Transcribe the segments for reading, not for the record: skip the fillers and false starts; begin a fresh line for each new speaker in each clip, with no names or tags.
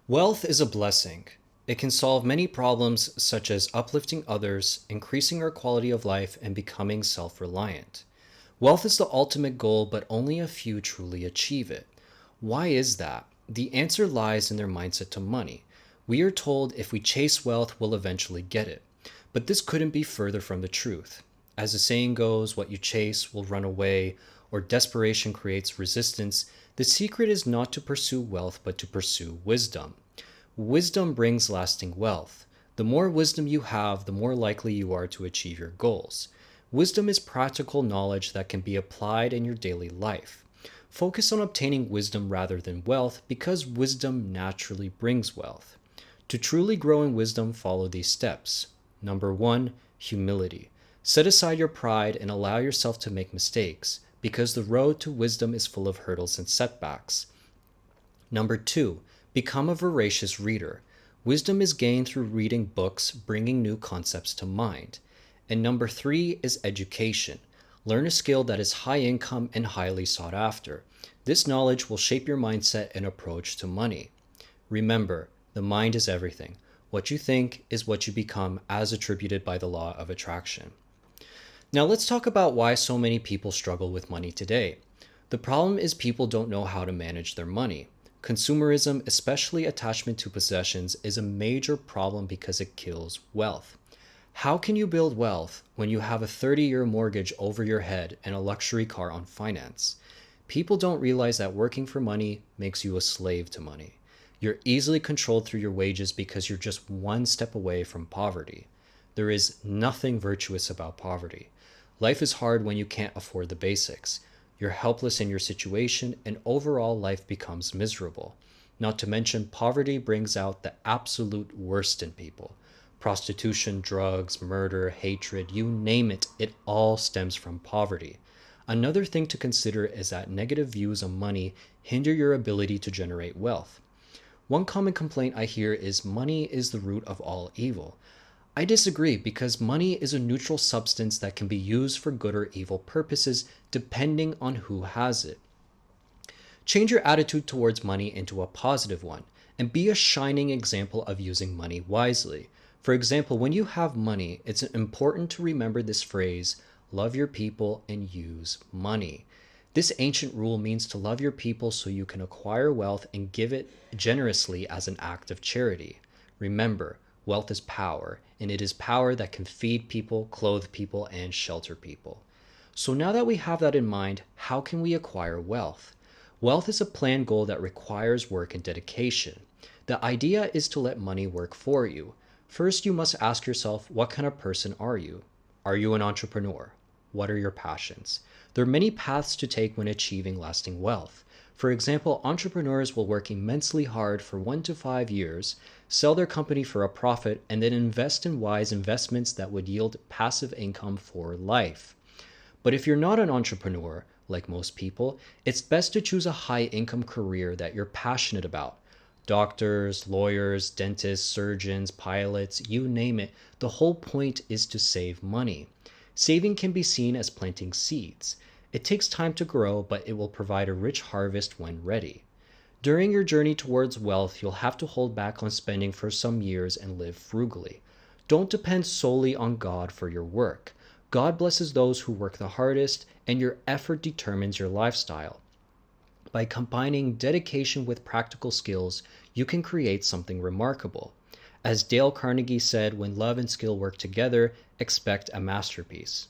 Wealth is a blessing. It can solve many problems such as uplifting others, increasing our quality of life, and becoming self reliant. Wealth is the ultimate goal, but only a few truly achieve it. Why is that? The answer lies in their mindset to money. We are told if we chase wealth, we'll eventually get it. But this couldn't be further from the truth. As the saying goes, what you chase will run away, or desperation creates resistance. The secret is not to pursue wealth, but to pursue wisdom. Wisdom brings lasting wealth. The more wisdom you have, the more likely you are to achieve your goals. Wisdom is practical knowledge that can be applied in your daily life. Focus on obtaining wisdom rather than wealth because wisdom naturally brings wealth. To truly grow in wisdom, follow these steps. Number one, humility. Set aside your pride and allow yourself to make mistakes because the road to wisdom is full of hurdles and setbacks. Number two, become a voracious reader. Wisdom is gained through reading books, bringing new concepts to mind. And number three is education. Learn a skill that is high income and highly sought after. This knowledge will shape your mindset and approach to money. Remember, the mind is everything. What you think is what you become, as attributed by the law of attraction. Now let's talk about why so many people struggle with money today. The problem is people don't know how to manage their money. Consumerism, especially attachment to possessions, is a major problem because it kills wealth. How can you build wealth when you have a 30-year mortgage over your head and a luxury car on finance? People don't realize that working for money makes you a slave to money. You're easily controlled through your wages because you're just one step away from poverty. There is nothing virtuous about poverty. Life is hard when you can't afford the basics. You're helpless in your situation, and overall life becomes miserable. Not to mention, poverty brings out the absolute worst in people. Prostitution, drugs, murder, hatred, you name it, it all stems from poverty. Another thing to consider is that negative views on money hinder your ability to generate wealth. One common complaint I hear is money is the root of all evil. I disagree because money is a neutral substance that can be used for good or evil purposes depending on who has it. Change your attitude towards money into a positive one and be a shining example of using money wisely. For example, when you have money, it's important to remember this phrase, love your people and use money. This ancient rule means to love your people so you can acquire wealth and give it generously as an act of charity. Remember, wealth is power, and it is power that can feed people, clothe people, and shelter people. So now that we have that in mind, how can we acquire wealth? Wealth is a planned goal that requires work and dedication. The idea is to let money work for you. First, you must ask yourself, what kind of person are you? Are you an entrepreneur? What are your passions? There are many paths to take when achieving lasting wealth. For example, entrepreneurs will work immensely hard for 1 to 5 years, sell their company for a profit, and then invest in wise investments that would yield passive income for life. But if you're not an entrepreneur, like most people, it's best to choose a high income career that you're passionate about. Doctors, lawyers, dentists, surgeons, pilots, you name it, the whole point is to save money. Saving can be seen as planting seeds. It takes time to grow, but it will provide a rich harvest when ready. During your journey towards wealth, you'll have to hold back on spending for some years and live frugally. Don't depend solely on God for your work. God blesses those who work the hardest, and your effort determines your lifestyle. By combining dedication with practical skills, you can create something remarkable. As Dale Carnegie said, when love and skill work together, expect a masterpiece.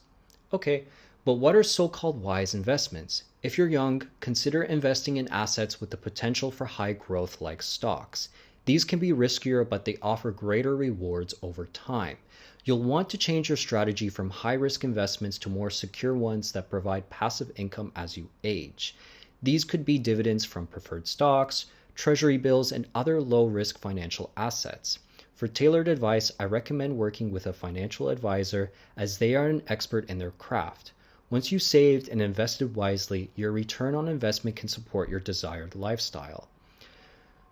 Okay, but what are so-called wise investments? If you're young, consider investing in assets with the potential for high growth like stocks. These can be riskier, but they offer greater rewards over time. You'll want to change your strategy from high-risk investments to more secure ones that provide passive income as you age. These could be dividends from preferred stocks, treasury bills, and other low-risk financial assets. For tailored advice, I recommend working with a financial advisor as they are an expert in their craft. Once you saved and invested wisely, your return on investment can support your desired lifestyle.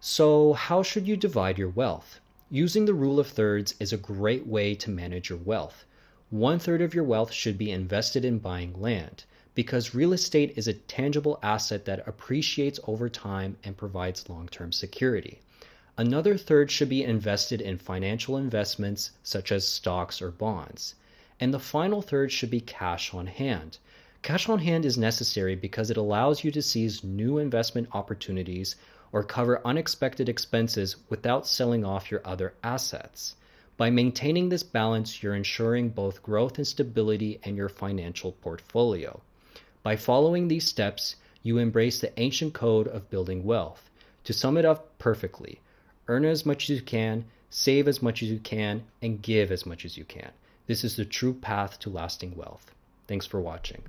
So, how should you divide your wealth? Using the rule of thirds is a great way to manage your wealth. 1/3 of your wealth should be invested in buying land, because real estate is a tangible asset that appreciates over time and provides long-term security. Another third should be invested in financial investments such as stocks or bonds. And the final third should be cash on hand. Cash on hand is necessary because it allows you to seize new investment opportunities or cover unexpected expenses without selling off your other assets. By maintaining this balance, you're ensuring both growth and stability in your financial portfolio. By following these steps, you embrace the ancient code of building wealth. To sum it up perfectly, earn as much as you can, save as much as you can, and give as much as you can. This is the true path to lasting wealth. Thanks for watching.